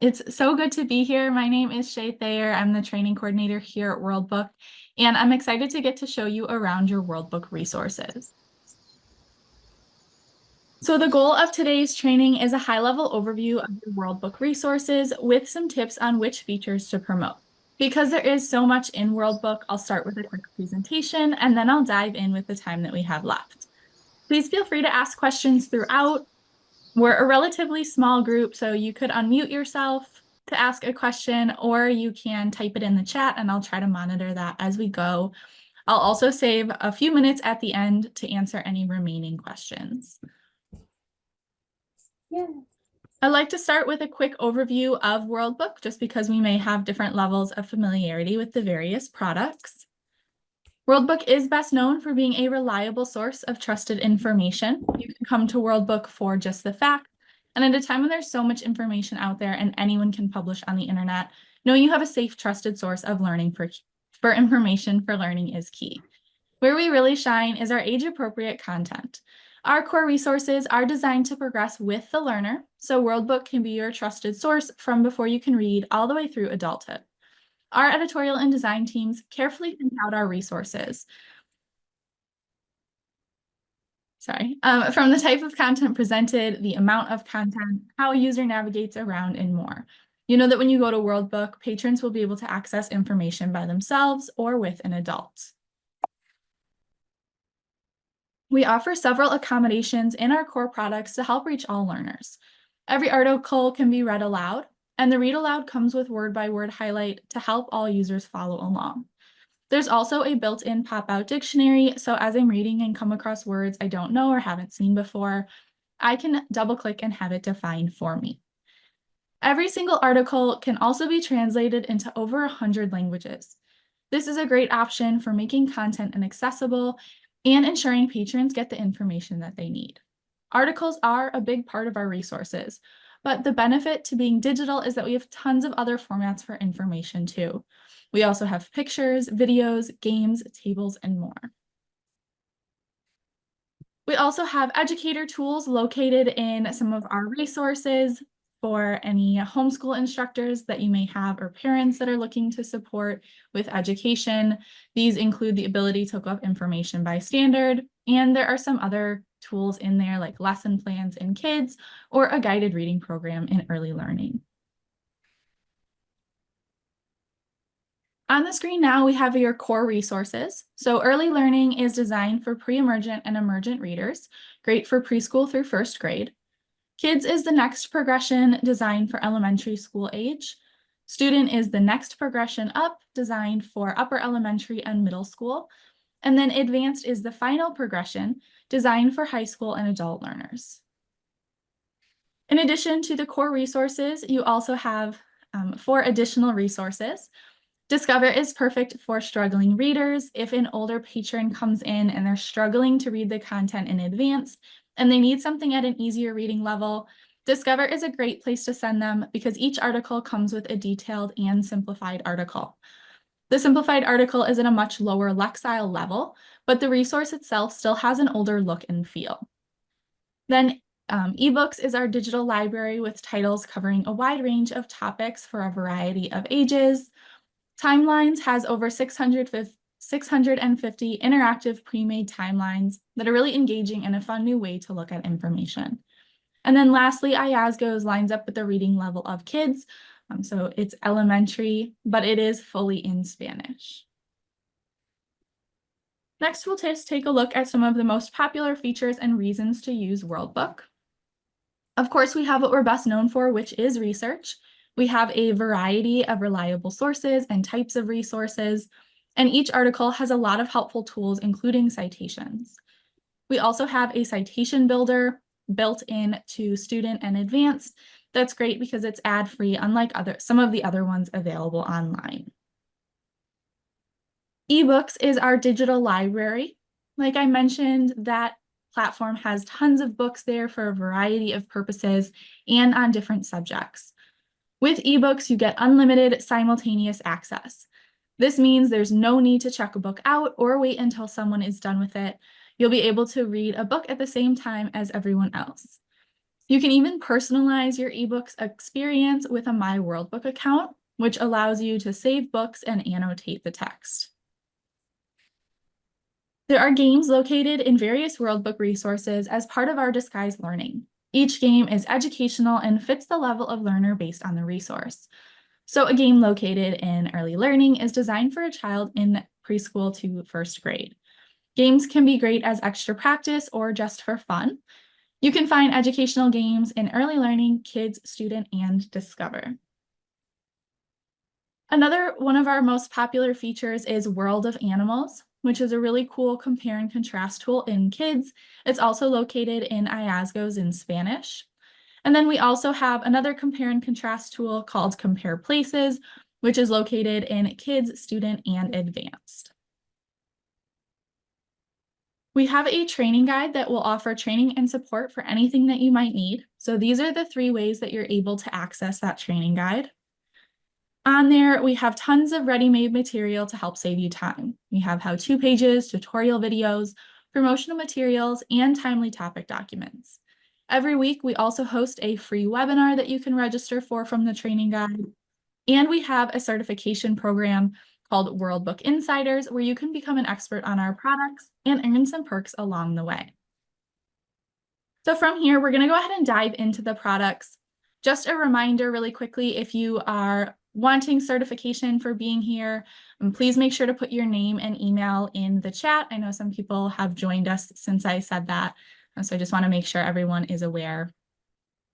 It's so good to be here. My name is Shea Thayer. I'm the training coordinator here at World Book, and I'm excited to get to show you around your World Book resources. So the goal of today's training is a high-level overview of your World Book resources with some tips on which features to promote. Because there is so much in World Book, I'll start with a quick presentation, and then I'll dive in with the time that we have left. Please feel free to ask questions throughout. We're a relatively small group, so you could unmute yourself to ask a question, or you can type it in the chat and I'll try to monitor that as we go. I'll also save a few minutes at the end to answer any remaining questions. Yeah. I'd like to start with a quick overview of World Book, just because we may have different levels of familiarity with the various products. World Book is best known for being a reliable source of trusted information. You can come to World Book for just the facts. And at a time when there's so much information out there and anyone can publish on the internet, knowing you have a safe, trusted source of learning for information for learning is key. Where we really shine is our age-appropriate content. Our core resources are designed to progress with the learner, so World Book can be your trusted source from before you can read all the way through adulthood. Our editorial and design teams carefully think out our resources. From the type of content presented, the amount of content, how a user navigates around, and more. You know that when you go to World Book, patrons will be able to access information by themselves or with an adult. We offer several accommodations in our core products to help reach all learners. Every article can be read aloud, and the read aloud comes with word-by-word highlight to help all users follow along. There's also a built-in pop-out dictionary, so as I'm reading and come across words I don't know or haven't seen before, I can double-click and have it define for me. Every single article can also be translated into over 100 languages. This is a great option for making content inaccessible and ensuring patrons get the information that they need. Articles are a big part of our resources, but the benefit to being digital is that we have tons of other formats for information too. We also have pictures, videos, games, tables, and more. We also have educator tools located in some of our resources for any homeschool instructors that you may have or parents that are looking to support with education. These include the ability to look up information by standard, and there are some other tools in there like lesson plans in kids or a guided reading program in early learning. On the screen now, we have your core resources. So early learning is designed for pre-emergent and emergent readers, great for preschool through first grade. Kids is the next progression designed for elementary school age. Student is the next progression up, designed for upper elementary and middle school. And then advanced is the final progression designed for high school and adult learners. In addition to the core resources, you also have 4 additional resources. Discover is perfect for struggling readers. If an older patron comes in and they're struggling to read the content in advance and they need something at an easier reading level, Discover is a great place to send them because each article comes with a detailed and simplified article. The simplified article is at a much lower Lexile level, but the resource itself still has an older look and feel. Then eBooks is our digital library with titles covering a wide range of topics for a variety of ages. Timelines has over 650 interactive pre-made timelines that are really engaging and a fun new way to look at information. And then lastly, IASGOs lines up with the reading level of kids. So it's elementary, but it is fully in Spanish. Next, we'll just take a look at some of the most popular features and reasons to use World Book. Of course, we have what we're best known for, which is research. We have a variety of reliable sources and types of resources, and each article has a lot of helpful tools, including citations. We also have a citation builder built in to student and advanced. That's great because it's ad-free, unlike some of the other ones available online. eBooks is our digital library. Like I mentioned, that platform has tons of books there for a variety of purposes and on different subjects. With eBooks, you get unlimited simultaneous access. This means there's no need to check a book out or wait until someone is done with it. You'll be able to read a book at the same time as everyone else. You can even personalize your eBooks experience with a My Worldbook account, which allows you to save books and annotate the text. There are games located in various Worldbook resources as part of our Disguise learning. Each game is educational and fits the level of learner based on the resource. So a game located in early learning is designed for a child in preschool to first grade. Games can be great as extra practice or just for fun. You can find educational games in early learning, kids, student, and discover. Another one of our most popular features is World of Animals, which is a really cool compare and contrast tool in kids. It's also located in IASGOs in Spanish. And then we also have another compare and contrast tool called Compare Places, which is located in kids, student, and advanced. We have a training guide that will offer training and support for anything that you might need. So these are the 3 ways that you're able to access that training guide. On there, we have tons of ready-made material to help save you time. We have how-to pages, tutorial videos, promotional materials, and timely topic documents. Every week, we also host a free webinar that you can register for from the training guide. And we have a certification program called Worldbook Insiders, where you can become an expert on our products and earn some perks along the way. So from here, we're going to go ahead and dive into the products. Just a reminder really quickly, if you are wanting certification for being here, please make sure to put your name and email in the chat. I know some people have joined us since I said that. So I just want to make sure everyone is aware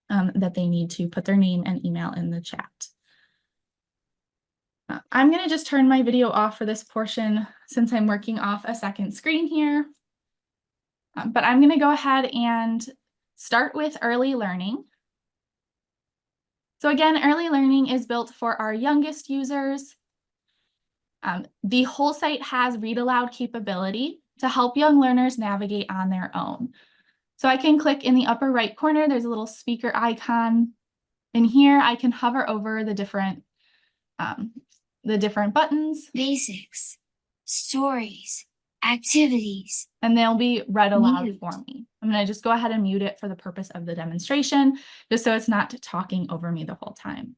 that they need to put their name and email in the chat. I'm going to just turn my video off for this portion since I'm working off a second screen here. But I'm going to go ahead and start with early learning. So again, early learning is built for our youngest users. The whole site has read aloud capability to help young learners navigate on their own. So I can click in the upper right corner, there's a little speaker icon. In here, I can hover over the different buttons. Basics, stories, activities. And they'll be read aloud for me. I'm going to just go ahead and mute it for the purpose of the demonstration, just so it's not talking over me the whole time.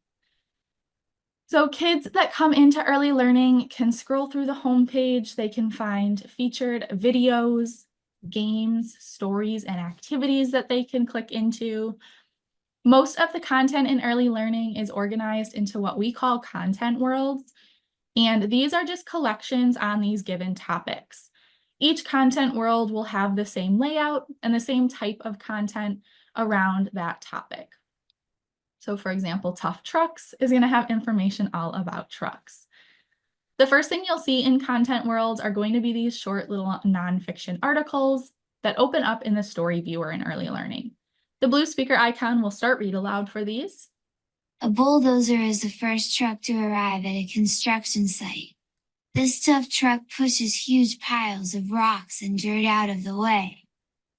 So kids that come into early learning can scroll through the homepage. They can find featured videos, games, stories, and activities that they can click into. Most of the content in early learning is organized into what we call content worlds. And these are just collections on these given topics. Each content world will have the same layout and the same type of content around that topic. So for example, Tough Trucks is going to have information all about trucks. The first thing you'll see in content worlds are going to be these short little nonfiction articles that open up in the story viewer in early learning. The blue speaker icon will start read aloud for these. A bulldozer is the first truck to arrive at a construction site. This tough truck pushes huge piles of rocks and dirt out of the way.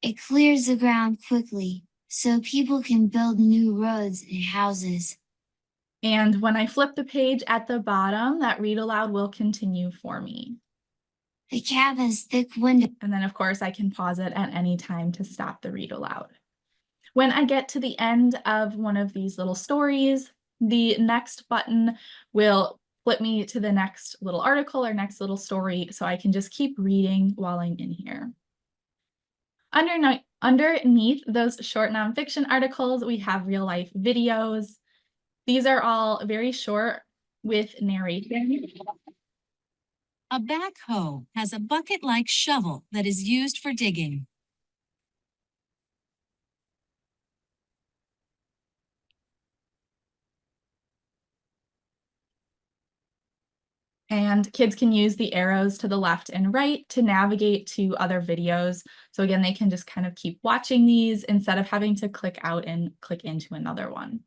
It clears the ground quickly, so people can build new roads and houses. And when I flip the page at the bottom, that read aloud will continue for me. The cab has thick windows. And then of course I can pause it at any time to stop the read aloud. When I get to the end of one of these little stories, the next button will flip me to the next little article or next little story, so I can just keep reading while I'm in here. Underneath those short nonfiction articles, we have real life videos. These are all very short with narration. A backhoe has a bucket-like shovel that is used for digging. And kids can use the arrows to the left and right to navigate to other videos. So again, they can just kind of keep watching these instead of having to click out and click into another one.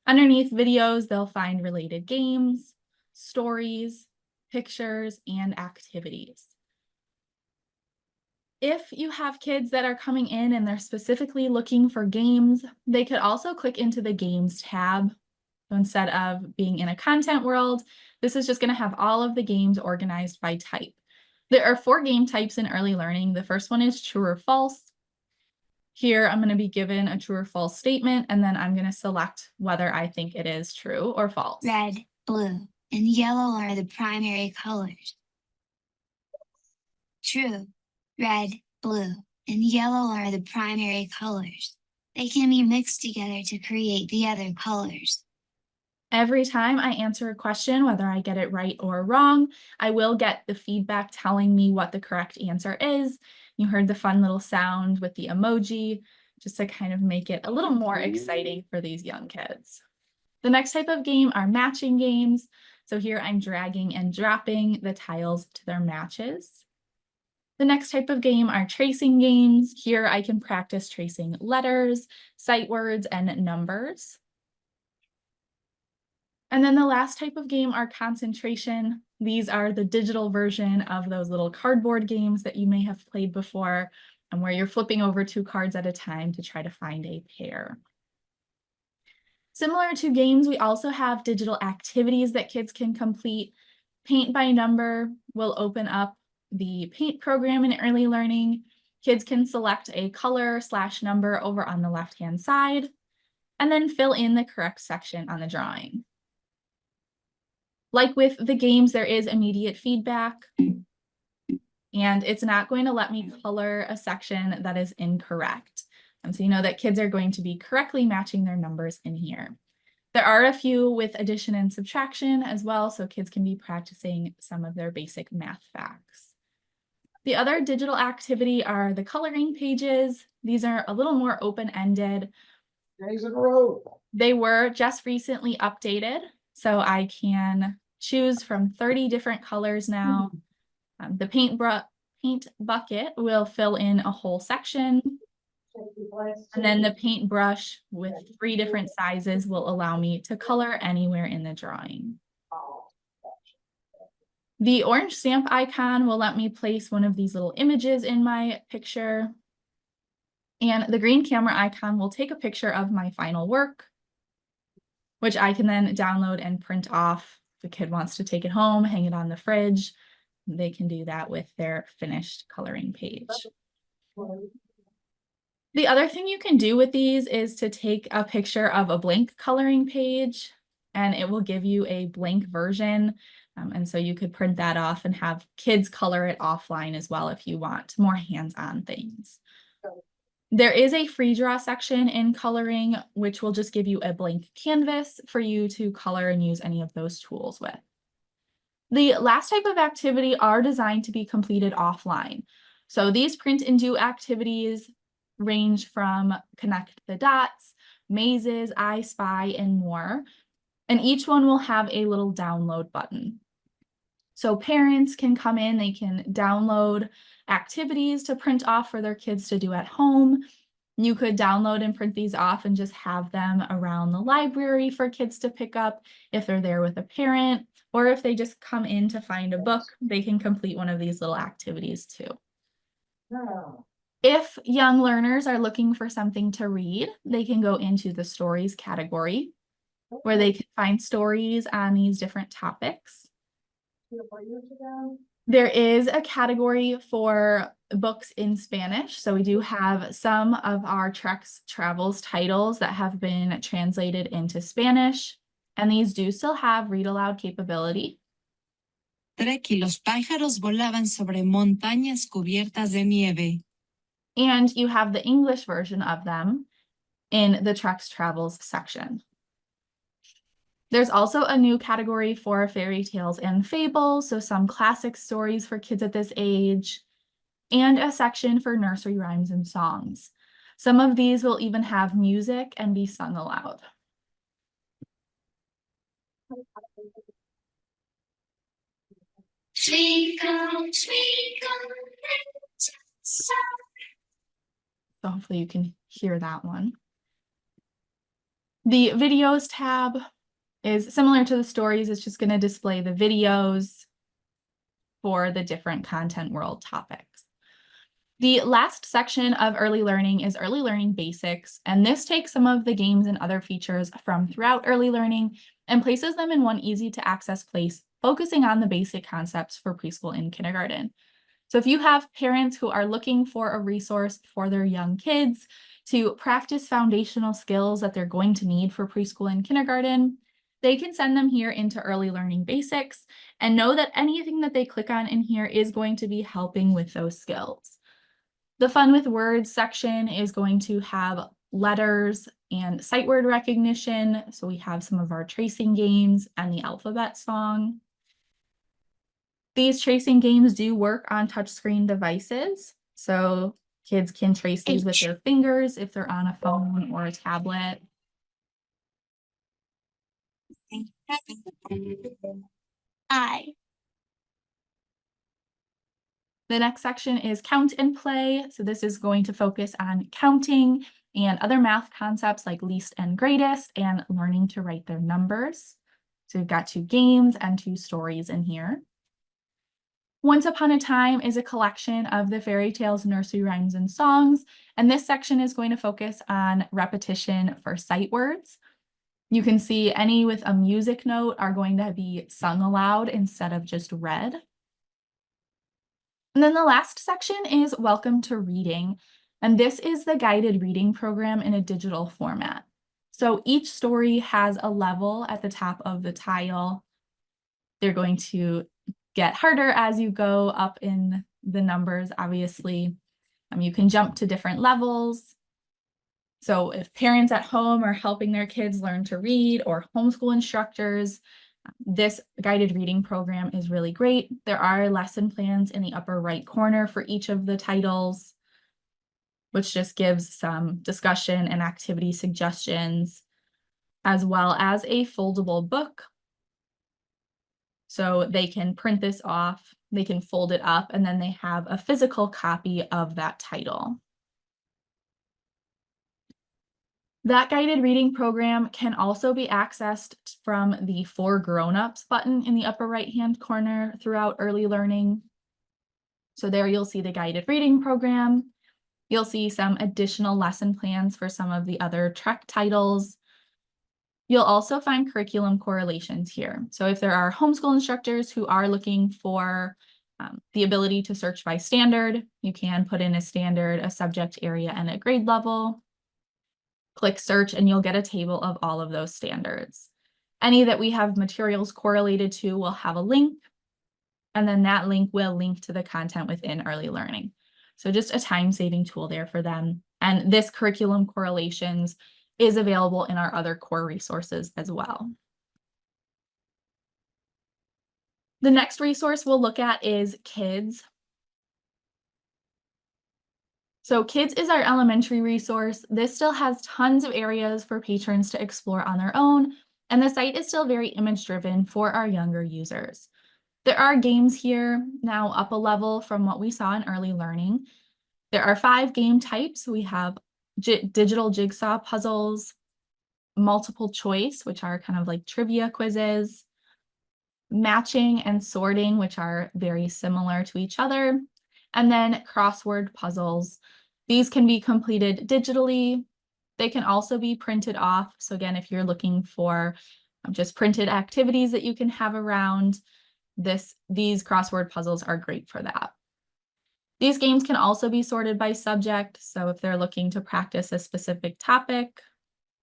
Underneath videos, they'll find related games, stories, pictures, and activities. If you have kids that are coming in and they're specifically looking for games, they could also click into the Games tab. So instead of being in a content world, this is just going to have all of the games organized by type. There are 4 game types in early learning. The first one is true or false. Here, I'm going to be given a true or false statement, and then I'm going to select whether I think it is true or false. Red, blue, and yellow are the primary colors. True. Red, blue, and yellow are the primary colors. They can be mixed together to create the other colors. Every time I answer a question, whether I get it right or wrong, I will get the feedback telling me what the correct answer is. You heard the fun little sound with the emoji, just to kind of make it a little more exciting for these young kids. The next type of game are matching games. So here I'm dragging and dropping the tiles to their matches. The next type of game are tracing games. Here I can practice tracing letters, sight words, and numbers. And then the last type of game are concentration. These are the digital version of those little cardboard games that you may have played before, and where you're flipping over 2 cards at a time to try to find a pair. Similar to games, we also have digital activities that kids can complete. Paint by Number will open up the paint program in early learning. Kids can select a color/number over on the left-hand side, and then fill in the correct section on the drawing. Like with the games, there is immediate feedback, and it's not going to let me color a section that is incorrect. So you know that kids are going to be correctly matching their numbers in here. There are a few with addition and subtraction as well, so kids can be practicing some of their basic math facts. The other digital activity are the coloring pages. These are a little more open-ended. Days in a row. They were just recently updated, so I can choose from 30 different colors now. The paint bucket will fill in a whole section. And then the paintbrush with 3 different sizes will allow me to color anywhere in the drawing. The orange stamp icon will let me place one of these little images in my picture. And the green camera icon will take a picture of my final work, which I can then download and print off. If the kid wants to take it home, hang it on the fridge, they can do that with their finished coloring page. The other thing you can do with these is to take a picture of a blank coloring page, and it will give you a blank version. And so you could print that off and have kids color it offline as well if you want more hands-on things. There is a free draw section in coloring, which will just give you a blank canvas for you to color and use any of those tools with. The last type of activity are designed to be completed offline. So these print and do activities range from connect the dots, mazes, I Spy, and more. And each one will have a little download button. So parents can come in, they can download activities to print off for their kids to do at home. You could download and print these off and just have them around the library for kids to pick up if they're there with a parent, or if they just come in to find a book, they can complete one of these little activities too. If young learners are looking for something to read, they can go into the stories category, where they can find stories on these different topics. There is a category for books in Spanish. So we do have some of our Trex Travels titles that have been translated into Spanish, and these do still have read aloud capability. Trek y los pájaros volaban sobre montañas cubiertas de nieve. And you have the English version of them in the Trex Travels section. There's also a new category for fairy tales and fables, so some classic stories for kids at this age, and a section for nursery rhymes and songs. Some of these will even have music and be sung aloud. Twinkle, twinkle, little star. So hopefully you can hear that one. The videos tab is similar to the stories. It's just going to display the videos for the different content world topics. The last section of early learning is early learning basics, and this takes some of the games and other features from throughout early learning and places them in one easy to access place, focusing on the basic concepts for preschool and kindergarten. So if you have parents who are looking for a resource for their young kids to practice foundational skills that they're going to need for preschool and kindergarten, they can send them here into Early Learning Basics and know that anything that they click on in here is going to be helping with those skills. The Fun with Words section is going to have letters and sight word recognition. So we have some of our tracing games and the alphabet song. These tracing games do work on touchscreen devices. So kids can trace these with their fingers if they're on a phone or a tablet. I. The next section is Count and Play. So this is going to focus on counting and other math concepts like least and greatest and learning to write their numbers. So we've got 2 games and 2 stories in here. Once Upon a Time is a collection of the fairy tales, nursery rhymes, and songs. And this section is going to focus on repetition for sight words. You can see any with a music note are going to be sung aloud instead of just read. And then the last section is Welcome to Reading. And this is the guided reading program in a digital format. So each story has a level at the top of the tile. They're going to get harder as you go up in the numbers, obviously. You can jump to different levels. So if parents at home are helping their kids learn to read or homeschool instructors, this guided reading program is really great. There are lesson plans in the upper right corner for each of the titles, which just gives some discussion and activity suggestions, as well as a foldable book. So they can print this off, they can fold it up, and then they have a physical copy of that title. That guided reading program can also be accessed from the For Grown-ups button in the upper right-hand corner throughout Early Learning. So there you'll see the guided reading program. You'll see some additional lesson plans for some of the other Trek titles. You'll also find curriculum correlations here. So if there are homeschool instructors who are looking for the ability to search by standard, you can put in a standard, a subject area, and a grade level. Click search and you'll get a table of all of those standards. Any that we have materials correlated to will have a link, and then that link will link to the content within Early Learning. So just a time-saving tool there for them. And this curriculum correlations is available in our other core resources as well. The next resource we'll look at is Kids. So Kids is our elementary resource. This still has tons of areas for patrons to explore on their own, and the site is still very image-driven for our younger users. There are games here, now up a level from what we saw in Early Learning. There are 5 game types. We have digital jigsaw puzzles, multiple choice, which are kind of like trivia quizzes, matching and sorting, which are very similar to each other, and then crossword puzzles. These can be completed digitally. They can also be printed off. So again, if you're looking for just printed activities that you can have around, these crossword puzzles are great for that. These games can also be sorted by subject. So if they're looking to practice a specific topic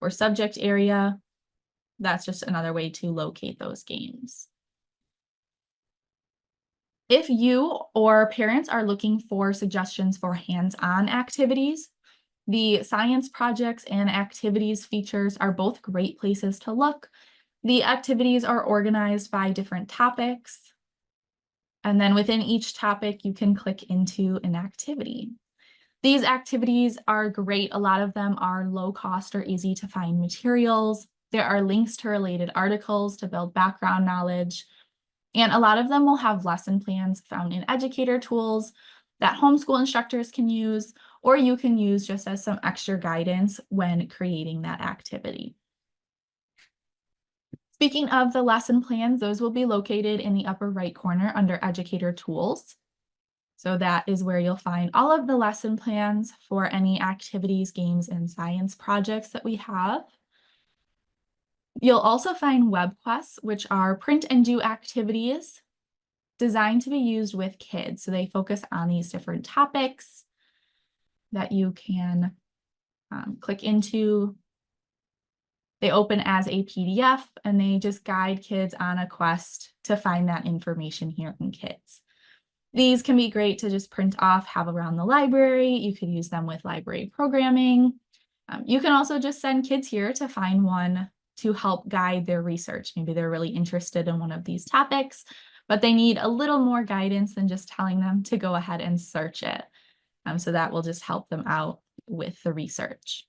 or subject area, that's just another way to locate those games. If you or parents are looking for suggestions for hands-on activities, the science projects and activities features are both great places to look. The activities are organized by different topics. And then within each topic, you can click into an activity. These activities are great. A lot of them are low cost or easy to find materials. There are links to related articles to build background knowledge. And a lot of them will have lesson plans found in educator tools that homeschool instructors can use, or you can use just as some extra guidance when creating that activity. Speaking of the lesson plans, those will be located in the upper right corner under educator tools. So that is where you'll find all of the lesson plans for any activities, games, and science projects that we have. You'll also find web quests, which are print and do activities designed to be used with kids. So they focus on these different topics that you can click into. They open as a PDF and they just guide kids on a quest to find that information here in Kids. These can be great to just print off, have around the library. You could use them with library programming. You can also just send kids here to find one to help guide their research. Maybe they're really interested in one of these topics, but they need a little more guidance than just telling them to go ahead and search it. So that will just help them out with the research.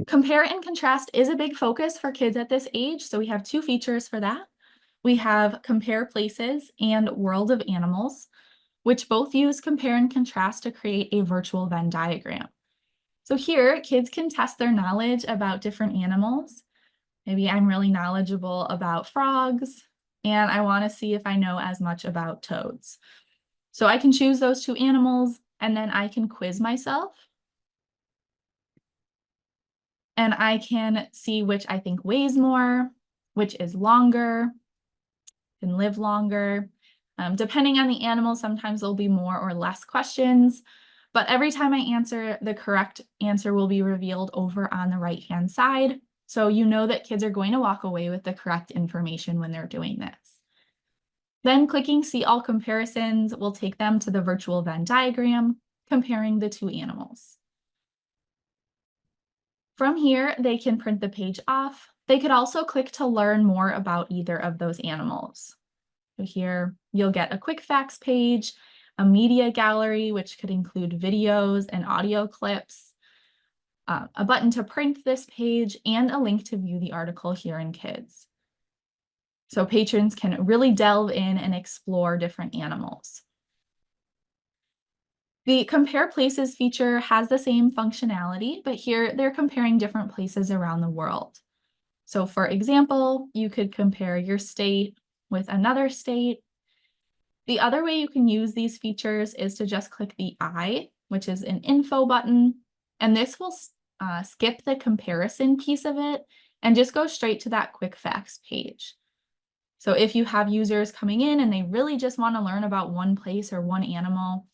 Compare and contrast is a big focus for kids at this age, so we have two features for that. We have Compare Places and World of Animals, which both use compare and contrast to create a virtual Venn diagram. So here, kids can test their knowledge about different animals. Maybe I'm really knowledgeable about frogs, and I want to see if I know as much about toads. So I can choose those two animals, and then I can quiz myself. And I can see which I think weighs more, which is longer, can live longer. Depending on the animal, sometimes there'll be more or less questions, but every time I answer, the correct answer will be revealed over on the right-hand side. So you know that kids are going to walk away with the correct information when they're doing this. Then clicking See All Comparisons will take them to the virtual Venn diagram, comparing the two animals. From here, they can print the page off. They could also click to learn more about either of those animals. So here, you'll get a quick facts page, a media gallery, which could include videos and audio clips, a button to print this page, and a link to view the article here in Kids. So patrons can really delve in and explore different animals. The Compare Places feature has the same functionality, but here they're comparing different places around the world. So for example, you could compare your state with another state. The other way you can use these features is to just click the I, which is an info button, and this will skip the comparison piece of it and just go straight to that quick facts page. So if you have users coming in and they really just want to learn about one place or one animal,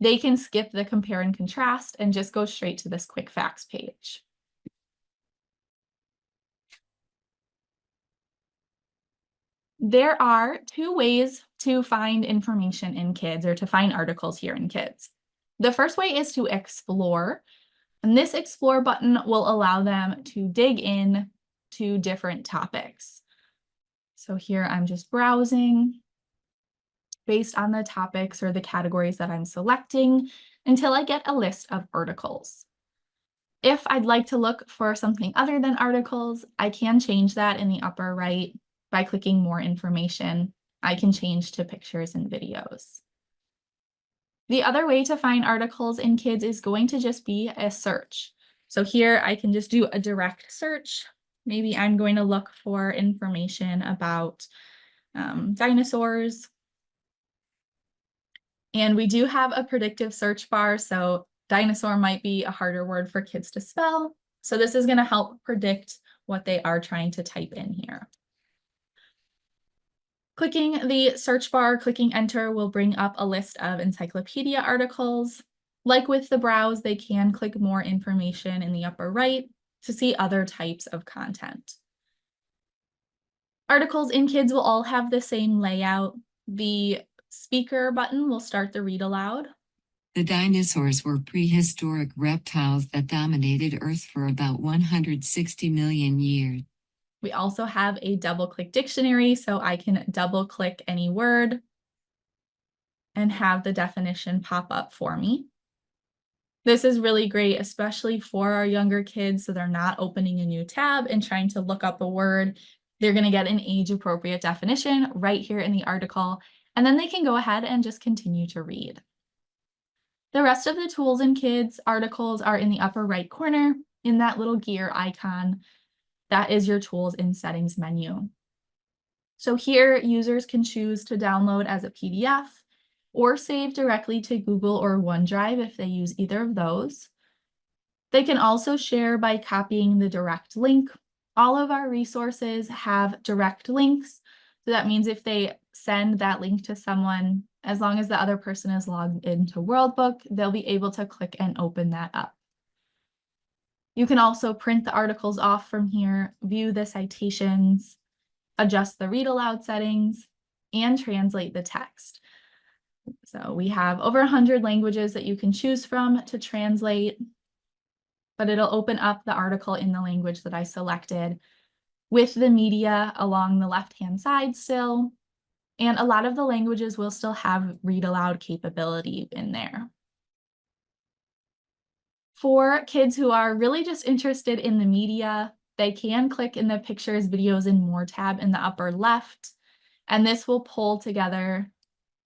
they can skip the compare and contrast and just go straight to this quick facts page. There are two ways to find information in Kids or to find articles here in Kids. The first way is to explore, and this explore button will allow them to dig in to different topics. So here I'm just browsing based on the topics or the categories that I'm selecting until I get a list of articles. If I'd like to look for something other than articles, I can change that in the upper right by clicking more information. I can change to pictures and videos. The other way to find articles in Kids is going to just be a search. So here I can just do a direct search. Maybe I'm going to look for information about dinosaurs. And we do have a predictive search bar, so dinosaur might be a harder word for kids to spell. So this is going to help predict what they are trying to type in here. Clicking the search bar, clicking enter will bring up a list of encyclopedia articles. Like with the browse, they can click more information in the upper right to see other types of content. Articles in Kids will all have the same layout. The speaker button will start the read aloud. The dinosaurs were prehistoric reptiles that dominated Earth for about 160 million years. We also have a double-click dictionary, so I can double-click any word and have the definition pop up for me. This is really great, especially for our younger kids, so they're not opening a new tab and trying to look up a word. They're going to get an age-appropriate definition right here in the article, and then they can go ahead and just continue to read. The rest of the tools in Kids articles are in the upper right corner in that little gear icon. That is your tools in settings menu. So here users can choose to download as a PDF or save directly to Google or OneDrive if they use either of those. They can also share by copying the direct link. All of our resources have direct links. So that means if they send that link to someone, as long as the other person is logged into Worldbook, they'll be able to click and open that up. You can also print the articles off from here, view the citations, adjust the read aloud settings, and translate the text. So we have over 100 languages that you can choose from to translate, but it'll open up the article in the language that I selected with the media along the left-hand side still. And a lot of the languages will still have read aloud capability in there. For kids who are really just interested in the media, they can click in the Pictures, Videos, and More tab in the upper left, and this will pull together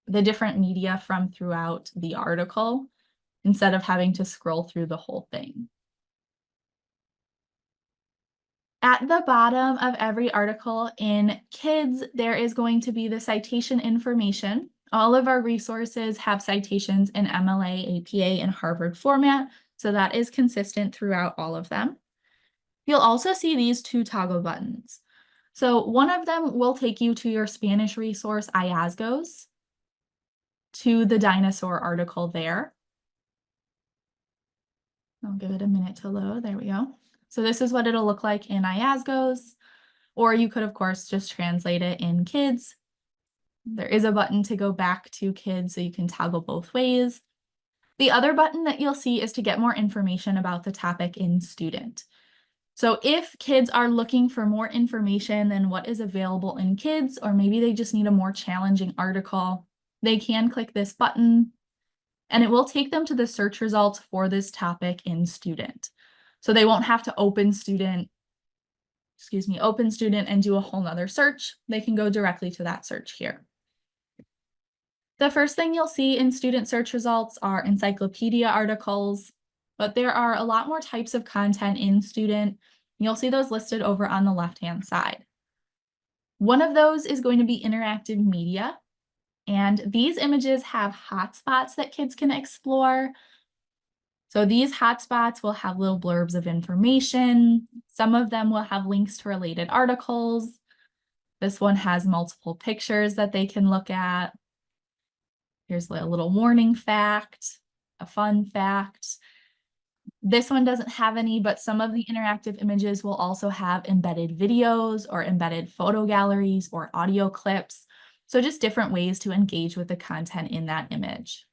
the different media from throughout the article instead of having to scroll through the whole thing. At the bottom of every article in Kids, there is going to be the citation information. All of our resources have citations in MLA, APA, and Harvard format, so that is consistent throughout all of them. You'll also see these two toggle buttons. So one of them will take you to your Spanish resource, IASGOS, to the dinosaur article there. I'll give it a minute to load. There we go. So this is what it'll look like in IASGOS, or you could, of course, just translate it in Kids. There is a button to go back to Kids, so you can toggle both ways. The other button that you'll see is to get more information about the topic in Student. So if kids are looking for more information than what is available in Kids, or maybe they just need a more challenging article, they can click this button, and it will take them to the search results for this topic in Student. So they won't have to open Student and do a whole nother search. They can go directly to that search here. The first thing you'll see in Student search results are encyclopedia articles, but there are a lot more types of content in Student. You'll see those listed over on the left-hand side. One of those is going to be interactive media, and these images have hotspots that kids can explore. So these hotspots will have little blurbs of information. Some of them will have links to related articles. This one has multiple pictures that they can look at. Here's a little warning fact, a fun fact. This one doesn't have any, but some of the interactive images will also have embedded videos or embedded photo galleries or audio clips. So just different ways to engage with the content in that image.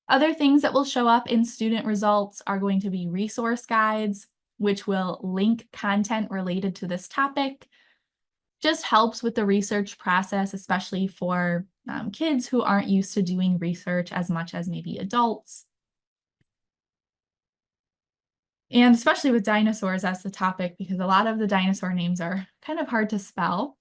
Other things that will show up in Student results are going to be resource guides, which will link content related to this topic. Just helps with the research process, especially for kids who aren't used to doing research as much as maybe adults. And especially with dinosaurs as the topic, because a lot of the dinosaur names are kind of hard to spell.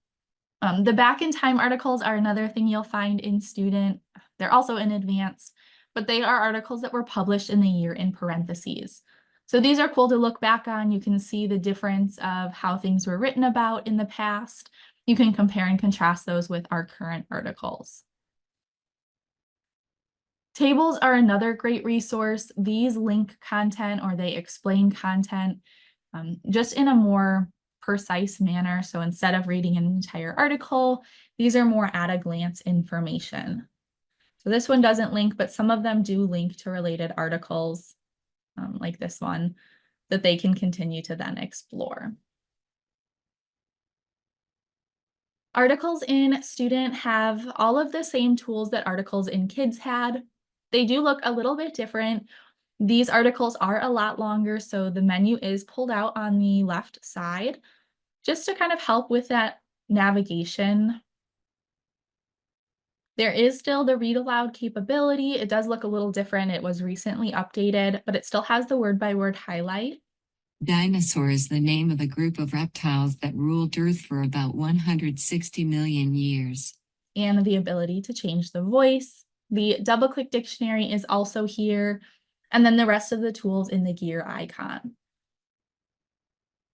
The back in time articles are another thing you'll find in Student. They're also in Advanced, but they are articles that were published in the year in parentheses. So these are cool to look back on. You can see the difference of how things were written about in the past. You can compare and contrast those with our current articles. Tables are another great resource. These link content or they explain content just in a more precise manner. So instead of reading an entire article, these are more at a glance information. So this one doesn't link, but some of them do link to related articles like this one that they can continue to then explore. Articles in Student have all of the same tools that articles in Kids had. They do look a little bit different. These articles are a lot longer, so the menu is pulled out on the left side just to kind of help with that navigation. There is still the read aloud capability. It does look a little different. It was recently updated, but it still has the word-by-word highlight. Dinosaur is the name of a group of reptiles that ruled Earth for about 160 million years. And the ability to change the voice. The double-click dictionary is also here, and then the rest of the tools in the gear icon.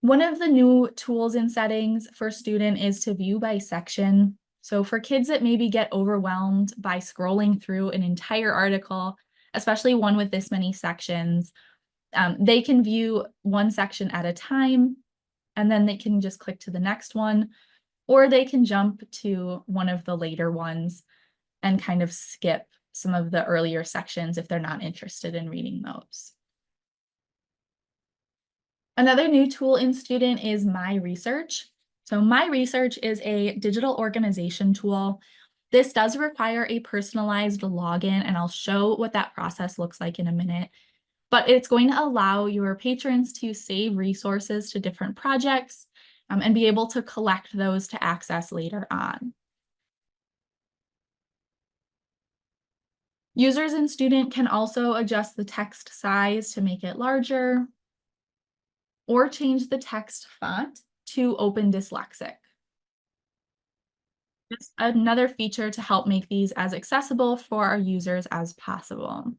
One of the new tools and settings for Student is to view by section. So for kids that maybe get overwhelmed by scrolling through an entire article, especially one with this many sections, they can view one section at a time, and then they can just click to the next one. or they can jump to one of the later ones and kind of skip some of the earlier sections if they're not interested in reading those. Another new tool in Student is My Research. So My Research is a digital organization tool. This does require a personalized login, and I'll show what that process looks like in a minute. But it's going to allow your patrons to save resources to different projects and be able to collect those to access later on. Users in Student can also adjust the text size to make it larger or change the text font to Open Dyslexic. Just another feature to help make these as accessible for our users as possible.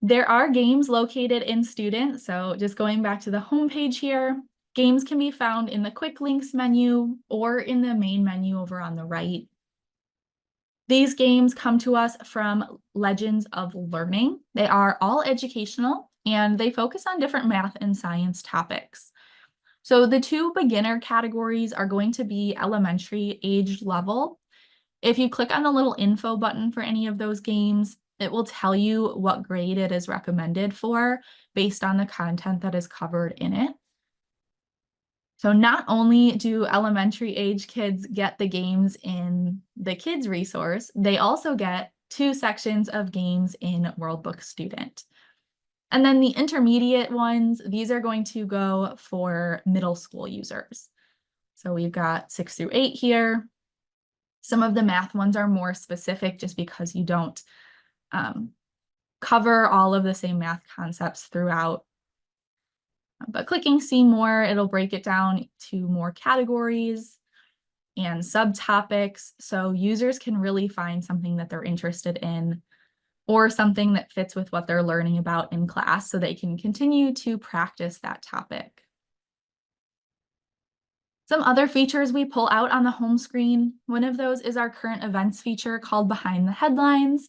There are games located in Student, so just going back to the homepage here, games can be found in the Quick Links menu or in the main menu over on the right. These games come to us from Legends of Learning. They are all educational and they focus on different math and science topics. So the two beginner categories are going to be elementary age level. If you click on the little info button for any of those games, it will tell you what grade it is recommended for based on the content that is covered in it. So not only do elementary age kids get the games in the kids resource, they also get 2 sections of games in Worldbook Student. And then the intermediate ones, these are going to go for middle school users. So we've got 6 through 8 here. Some of the math ones are more specific just because you don't cover all of the same math concepts throughout. But clicking See More, it'll break it down to more categories and subtopics, so users can really find something that they're interested in or something that fits with what they're learning about in class so they can continue to practice that topic. Some other features we pull out on the home screen, one of those is our current events feature called Behind the Headlines.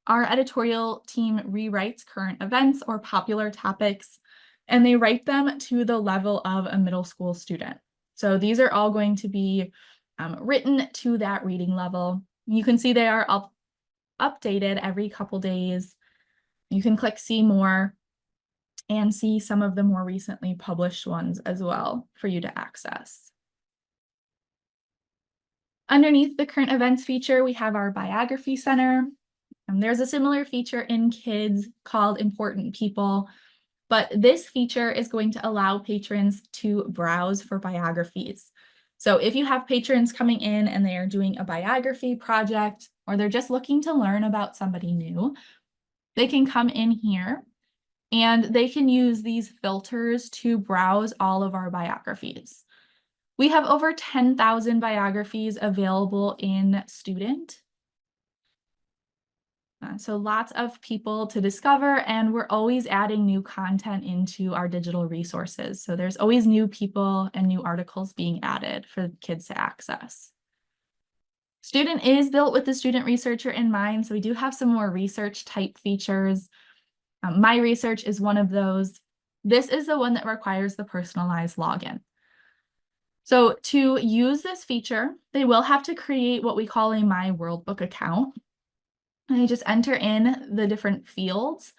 Our editorial team rewrites current events or popular topics, and they write them to the level of a middle school student. So these are all going to be written to that reading level. You can see they are updated every couple days. You can click See More and see some of the more recently published ones as well for you to access. Underneath the current events feature, we have our biography center. There's a similar feature in kids called Important People, but this feature is going to allow patrons to browse for biographies. So if you have patrons coming in and they are doing a biography project, or they're just looking to learn about somebody new, they can come in here and they can use these filters to browse all of our biographies. We have over 10,000 biographies available in Student. So lots of people to discover, and we're always adding new content into our digital resources. So there's always new people and new articles being added for kids to access. Student is built with the student researcher in mind, so we do have some more research type features. My Research is one of those. This is the one that requires the personalized login. So to use this feature, they will have to create what we call a My Worldbook account. And you just enter in the different fields,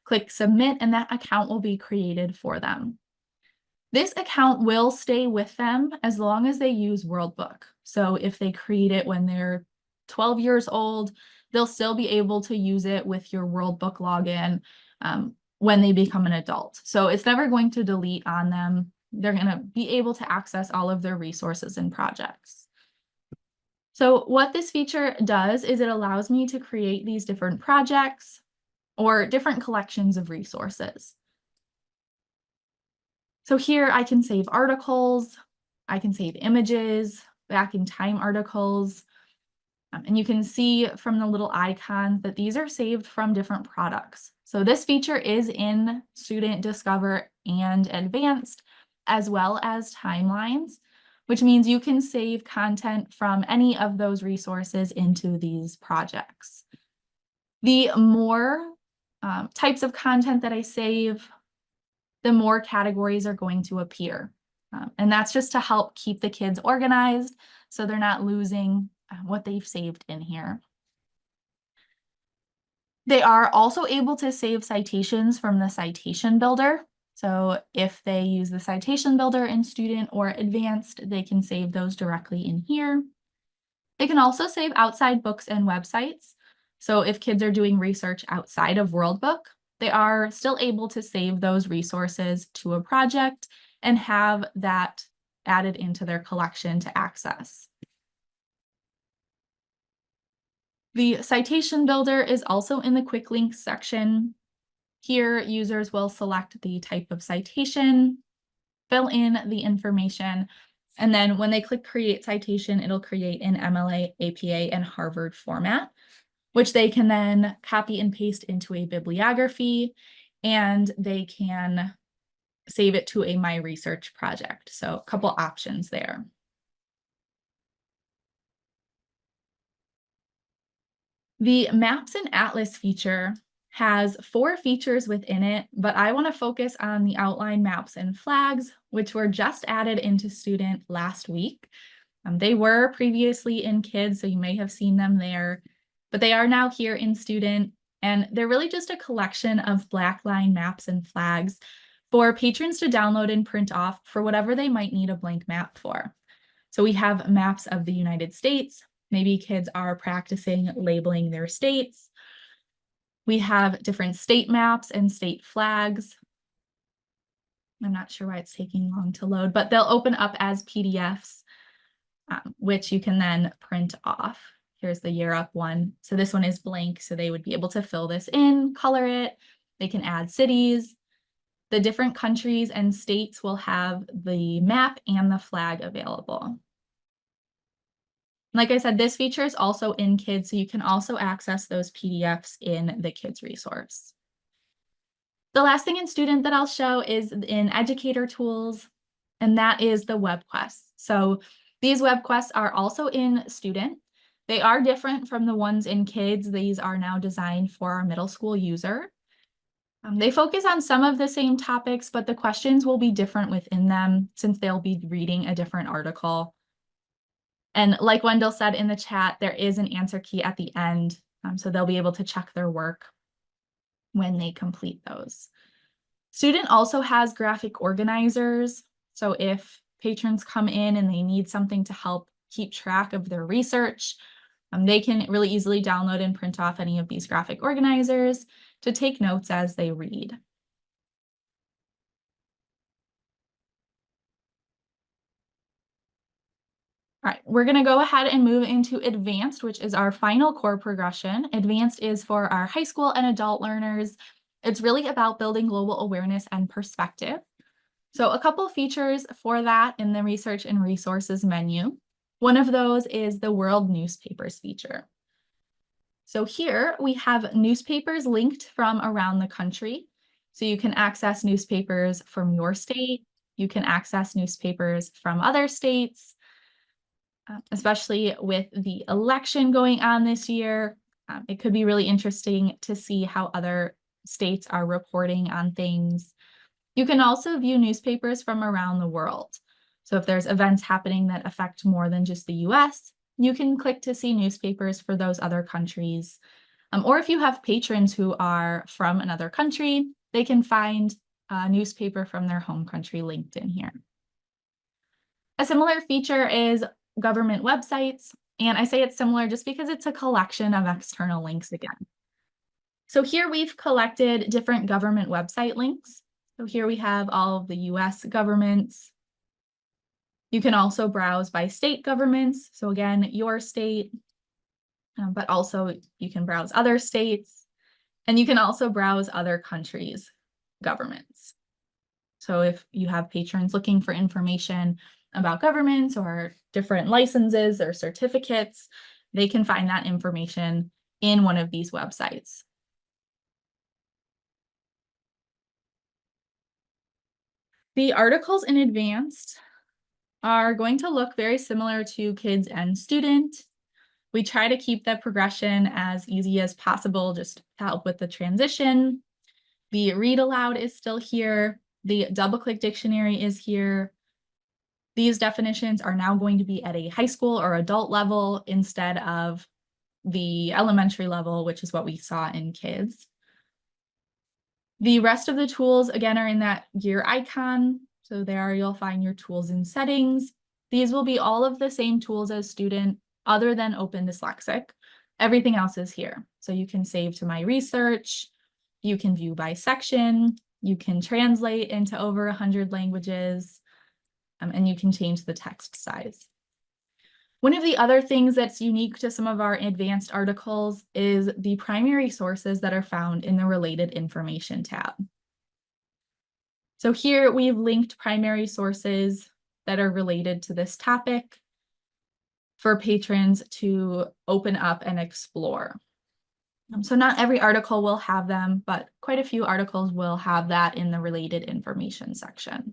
click submit, and that account will be created for them. This account will stay with them as long as they use Worldbook. So if they create it when they're 12 years old, they'll still be able to use it with your Worldbook login when they become an adult. So it's never going to delete on them. They're going to be able to access all of their resources and projects. So what this feature does is it allows me to create these different projects or different collections of resources. So here I can save articles, I can save images, back in time articles, and you can see from the little icons that these are saved from different products. So this feature is in Student, Discover, and Advanced, as well as Timelines, which means you can save content from any of those resources into these projects. The more types of content that I save, the more categories are going to appear. And that's just to help keep the kids organized so they're not losing what they've saved in here. They are also able to save citations from the citation builder. So if they use the citation builder in student or advanced, they can save those directly in here. They can also save outside books and websites. So if kids are doing research outside of Worldbook, they are still able to save those resources to a project and have that added into their collection to access. The citation builder is also in the quick links section. Here, users will select the type of citation, fill in the information, and then when they click create citation, it'll create in MLA, APA, and Harvard format, which they can then copy and paste into a bibliography, and they can save it to a My Research project. So a couple options there. The Maps and Atlas feature has 4 features within it, but I want to focus on the outline maps and flags, which were just added into Student last week. They were previously in Kids, so you may have seen them there, but they are now here in Student, and they're really just a collection of blackline maps and flags for patrons to download and print off for whatever they might need a blank map for. So we have maps of the United States. Maybe kids are practicing labeling their states. We have different state maps and state flags. I'm not sure why it's taking long to load, but they'll open up as PDFs, which you can then print off. Here's the year up one. So this one is blank, so they would be able to fill this in, color it. They can add cities. The different countries and states will have the map and the flag available. Like I said, this feature is also in Kids, so you can also access those PDFs in the Kids resource. The last thing in Student that I'll show is in Educator Tools, and that is the web quests. So these web quests are also in Student. They are different from the ones in Kids. These are now designed for our middle school user. They focus on some of the same topics, but the questions will be different within them since they'll be reading a different article. And like Wendell said in the chat, there is an answer key at the end, so they'll be able to check their work when they complete those. Student also has graphic organizers. So if patrons come in and they need something to help keep track of their research, they can really easily download and print off any of these graphic organizers to take notes as they read. All right, we're going to go ahead and move into Advanced, which is our final core progression. Advanced is for our high school and adult learners. It's really about building global awareness and perspective. So a couple features for that in the Research and Resources menu. One of those is the World Newspapers feature. So here we have newspapers linked from around the country. So you can access newspapers from your state. You can access newspapers from other states. Especially with the election going on this year, it could be really interesting to see how other states are reporting on things. You can also view newspapers from around the world. So if there's events happening that affect more than just the US, you can click to see newspapers for those other countries. Or if you have patrons who are from another country, they can find a newspaper from their home country linked in here. A similar feature is government websites, and I say it's similar just because it's a collection of external links again. So here we've collected different government website links. So here we have all of the US governments. You can also browse by state governments. So again, your state, but also you can browse other states, and you can also browse other countries' governments. So if you have patrons looking for information about governments or different licenses or certificates, they can find that information in one of these websites. The articles in Advanced are going to look very similar to Kids and Student. We try to keep the progression as easy as possible just to help with the transition. The read aloud is still here. The double-click dictionary is here. These definitions are now going to be at a high school or adult level instead of the elementary level, which is what we saw in kids. The rest of the tools, again, are in that gear icon. So there you'll find your tools and settings. These will be all of the same tools as student, other than Open Dyslexic. Everything else is here. So you can save to My Research, you can view by section, you can translate into over 100 languages, and you can change the text size. One of the other things that's unique to some of our advanced articles is the primary sources that are found in the Related Information tab. So here we've linked primary sources that are related to this topic for patrons to open up and explore. So not every article will have them, but quite a few articles will have that in the Related Information section.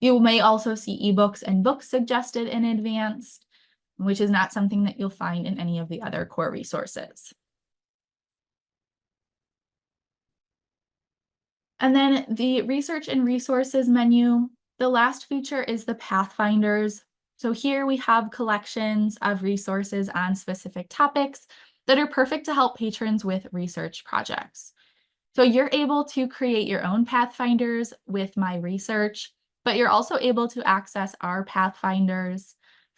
You may also see ebooks and books suggested in advanced, which is not something that you'll find in any of the other core resources. And then the Research and Resources menu, the last feature is the Pathfinders. So here we have collections of resources on specific topics that are perfect to help patrons with research projects. So you're able to create your own Pathfinders with My Research, but you're also able to access our Pathfinders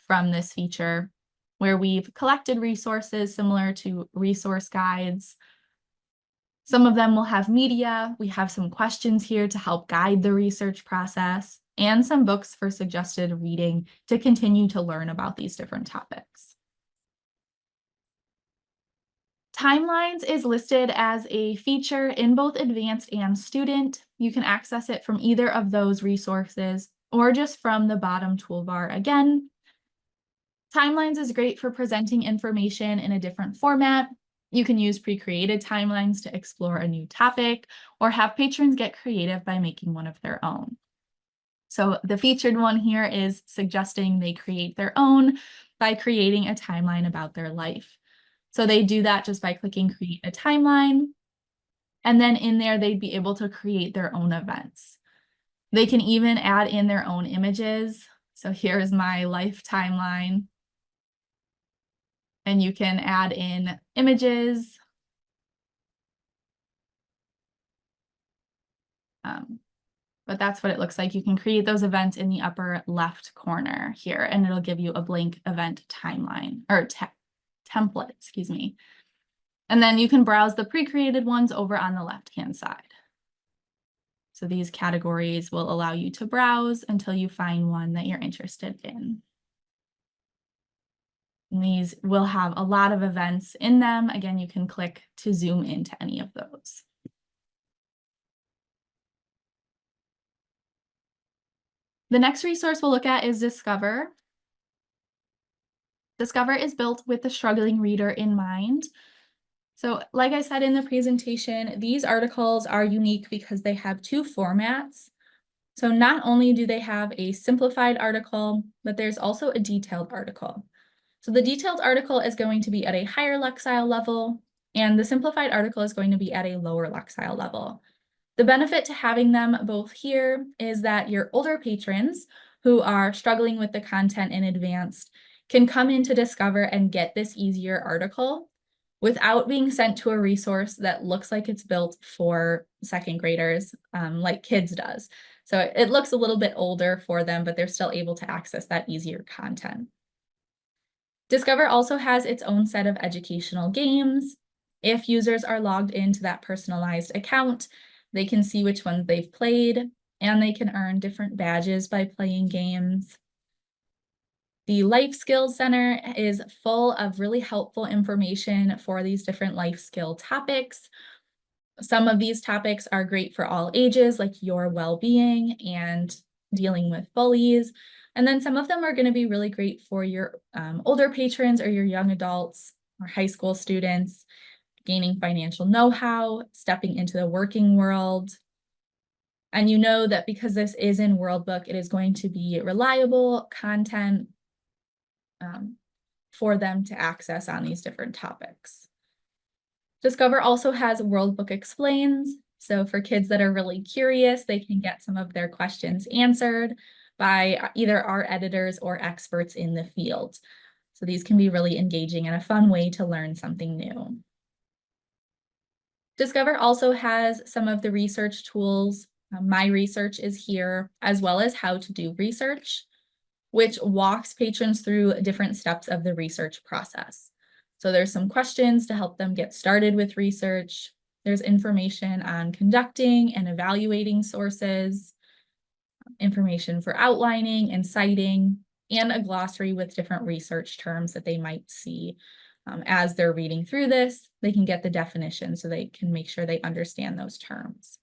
from this feature, where we've collected resources similar to resource guides. Some of them will have media. We have some questions here to help guide the research process, and some books for suggested reading to continue to learn about these different topics. Timelines is listed as a feature in both advanced and student. You can access it from either of those resources or just from the bottom toolbar again. Timelines is great for presenting information in a different format. You can use pre-created timelines to explore a new topic or have patrons get creative by making one of their own. So the featured one here is suggesting they create their own by creating a timeline about their life. So they do that just by clicking create a timeline. And then in there, they'd be able to create their own events. They can even add in their own images. So here's my life timeline. And you can add in images. But that's what it looks like. You can create those events in the upper left corner here, and it'll give you a blank event timeline or template, excuse me. And then you can browse the pre-created ones over on the left-hand side. So these categories will allow you to browse until you find one that you're interested in. And these will have a lot of events in them. Again, you can click to zoom into any of those. The next resource we'll look at is Discover. Discover is built with the struggling reader in mind. So like I said in the presentation, these articles are unique because they have two formats. So not only do they have a simplified article, but there's also a detailed article. So the detailed article is going to be at a higher Lexile level, and the simplified article is going to be at a lower Lexile level. The benefit to having them both here is that your older patrons who are struggling with the content in advanced can come in to Discover and get this easier article without being sent to a resource that looks like it's built for second graders, like Kids does. So it looks a little bit older for them, but they're still able to access that easier content. Discover also has its own set of educational games. If users are logged into that personalized account, they can see which ones they've played, and they can earn different badges by playing games. The Life Skills Center is full of really helpful information for these different life skill topics. Some of these topics are great for all ages, like your well-being and dealing with bullies. And then some of them are going to be really great for your older patrons or your young adults or high school students, gaining financial know-how, stepping into the working world. And you know that because this is in Worldbook, it is going to be reliable content for them to access on these different topics. Discover also has Worldbook Explains. So for kids that are really curious, they can get some of their questions answered by either our editors or experts in the field. So these can be really engaging and a fun way to learn something new. Discover also has some of the research tools. My Research is here, as well as How to Do Research, which walks patrons through different steps of the research process. So there's some questions to help them get started with research. There's information on conducting and evaluating sources, information for outlining and citing, and a glossary with different research terms that they might see. As they're reading through this, they can get the definition so they can make sure they understand those terms.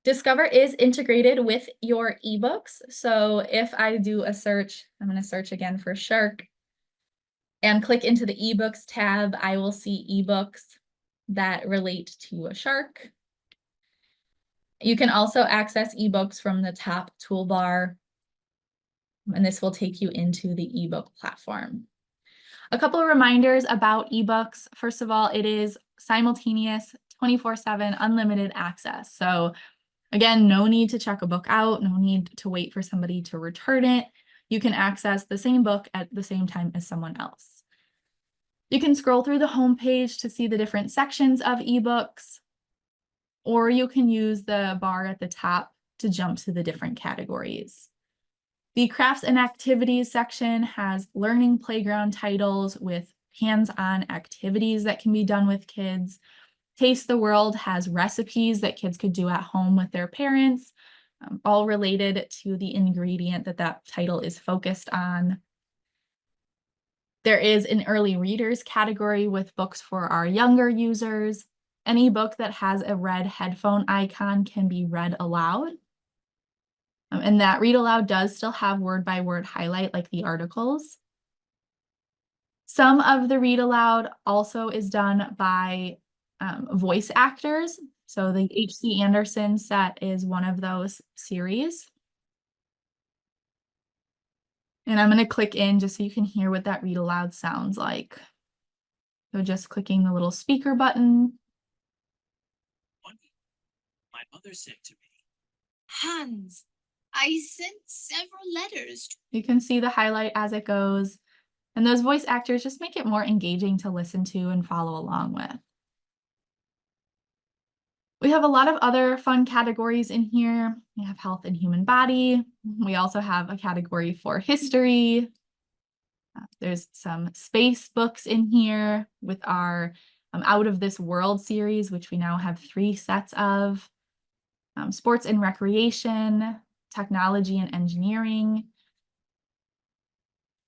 Discover is integrated with your ebooks. So if I do a search, I'm going to search again for shark and click into the ebooks tab, I will see ebooks that relate to a shark. You can also access ebooks from the top toolbar, and this will take you into the ebook platform. A couple of reminders about ebooks. First of all, it is simultaneous 24/7 unlimited access. So again, no need to check a book out, no need to wait for somebody to return it. You can access the same book at the same time as someone else. You can scroll through the homepage to see the different sections of ebooks, or you can use the bar at the top to jump to the different categories. The crafts and activities section has learning playground titles with hands-on activities that can be done with kids. Taste the World has recipes that kids could do at home with their parents, all related to the ingredient that that title is focused on. There is an early readers category with books for our younger users. Any book that has a red headphone icon can be read aloud. And that read aloud does still have word by word highlight like the articles. Some of the read aloud also is done by voice actors. So the H.C. Andersen set is one of those series. And I'm going to click in just so you can hear what that read aloud sounds like. So just clicking the little speaker button. My mother said to me, Hans, I sent several letters. You can see the highlight as it goes. And those voice actors just make it more engaging to listen to and follow along with. We have a lot of other fun categories in here. We have health and human body. We also have a category for history. There's some space books in here with our Out of This World series, which we now have 3 sets of. Sports and recreation, technology and engineering.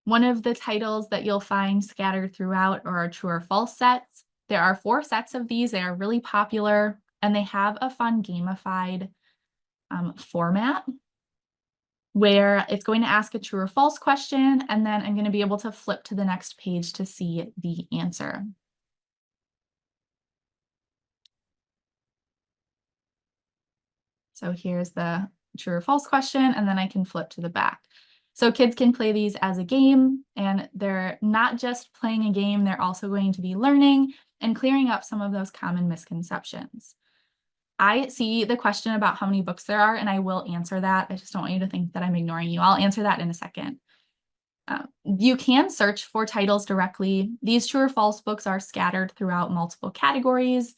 One of the titles that you'll find scattered throughout are our true or false sets. There are 4 sets of these. They are really popular and they have a fun gamified format where it's going to ask a true or false question, and then I'm going to be able to flip to the next page to see the answer. So here's the true or false question, and then I can flip to the back. So kids can play these as a game, and they're not just playing a game, they're also going to be learning and clearing up some of those common misconceptions. I see the question about how many books there are, and I will answer that. I just don't want you to think that I'm ignoring you. I'll answer that in a second. You can search for titles directly. These true or false books are scattered throughout multiple categories.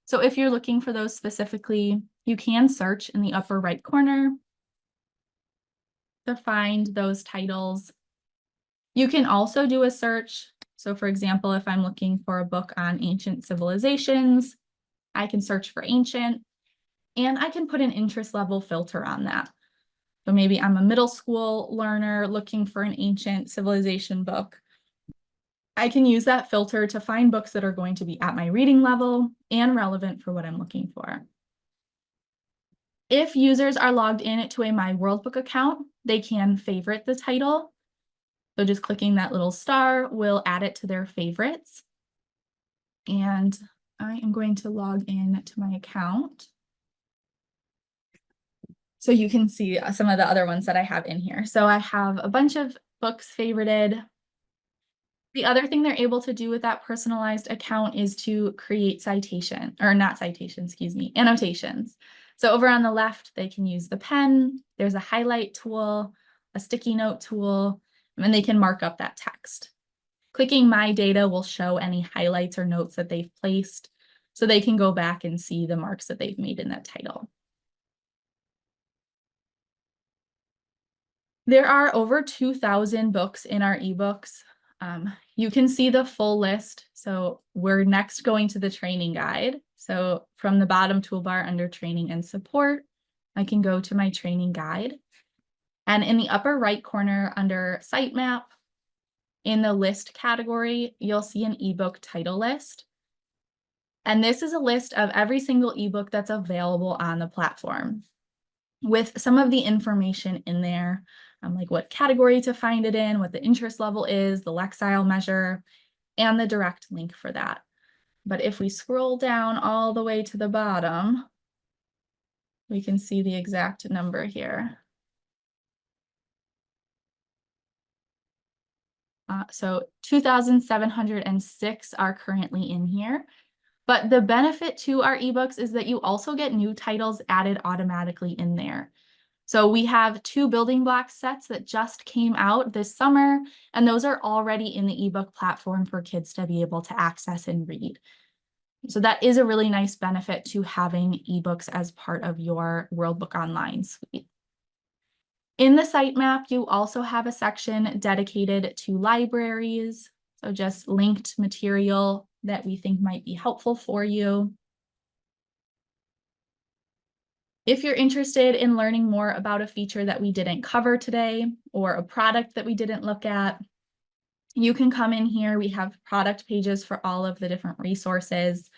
So if you're looking for those specifically, you can search in the upper right corner to find those titles. You can also do a search. So for example, if I'm looking for a book on ancient civilizations, I can search for ancient, and I can put an interest level filter on that. So maybe I'm a middle school learner looking for an ancient civilization book. I can use that filter to find books that are going to be at my reading level and relevant for what I'm looking for. If users are logged in to a My World Book account, they can favorite the title. So just clicking that little star will add it to their favorites. And I am going to log in to my account so you can see some of the other ones that I have in here. So I have a bunch of books favorited. The other thing they're able to do with that personalized account is to create annotations. So over on the left, they can use the pen, there's a highlight tool, a sticky note tool, and they can mark up that text. Clicking My Data will show any highlights or notes that they've placed, so they can go back and see the marks that they've made in that title. There are over 2,000 books in our ebooks. You can see the full list. So we're next going to the training guide. So from the bottom toolbar under training and support, I can go to my training guide. And in the upper right corner under sitemap, in the list category, you'll see an ebook title list. And this is a list of every single ebook that's available on the platform, with some of the information in there, like what category to find it in, what the interest level is, the Lexile measure, and the direct link for that. But if we scroll down all the way to the bottom, we can see the exact number here. So 2,706 are currently in here. But the benefit to our ebooks is that you also get new titles added automatically in there. So we have 2 building block sets that just came out this summer, and those are already in the ebook platform for kids to be able to access and read. So that is a really nice benefit to having ebooks as part of your World Book Online suite. In the sitemap, you also have a section dedicated to libraries, so just linked material that we think might be helpful for you. If you're interested in learning more about a feature that we didn't cover today or a product that we didn't look at, you can come in here. We have product pages for all of the different resources.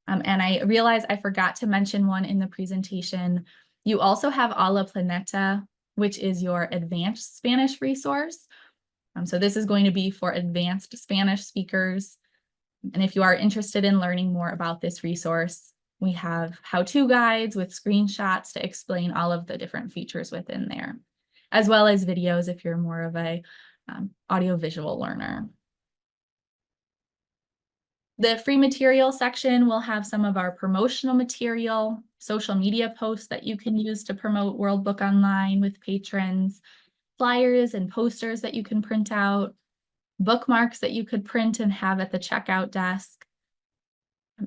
And I realized I forgot to mention one in the presentation. You also have A La Planeta, which is your advanced Spanish resource. So this is going to be for advanced Spanish speakers. And if you are interested in learning more about this resource, we have how-to guides with screenshots to explain all of the different features within there, as well as videos if you're more of a audiovisual learner. The free material section will have some of our promotional material, social media posts that you can use to promote World Book Online with patrons, flyers and posters that you can print out, bookmarks that you could print and have at the checkout desk.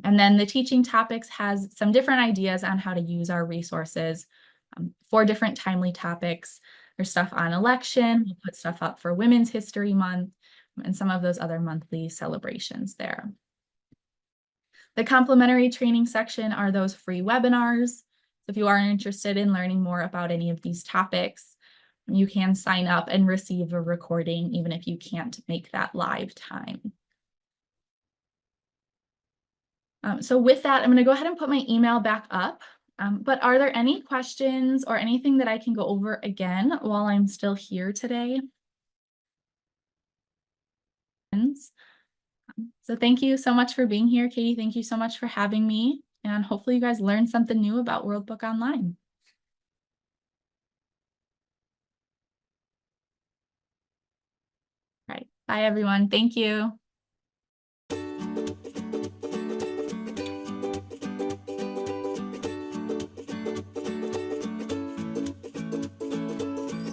And then the teaching topics has some different ideas on how to use our resources for different timely topics. There's stuff on election, we'll put stuff up for Women's History Month, and some of those other monthly celebrations there. The complimentary training section are those free webinars. If you are interested in learning more about any of these topics, you can sign up and receive a recording even if you can't make that live time. So with that, I'm going to go ahead and put my email back up. But are there any questions or anything that I can go over again while I'm still here today? So thank you so much for being here, Katie. Thank you so much for having me. And hopefully you guys learned something new about World Book Online. All right. Bye, everyone. Thank you.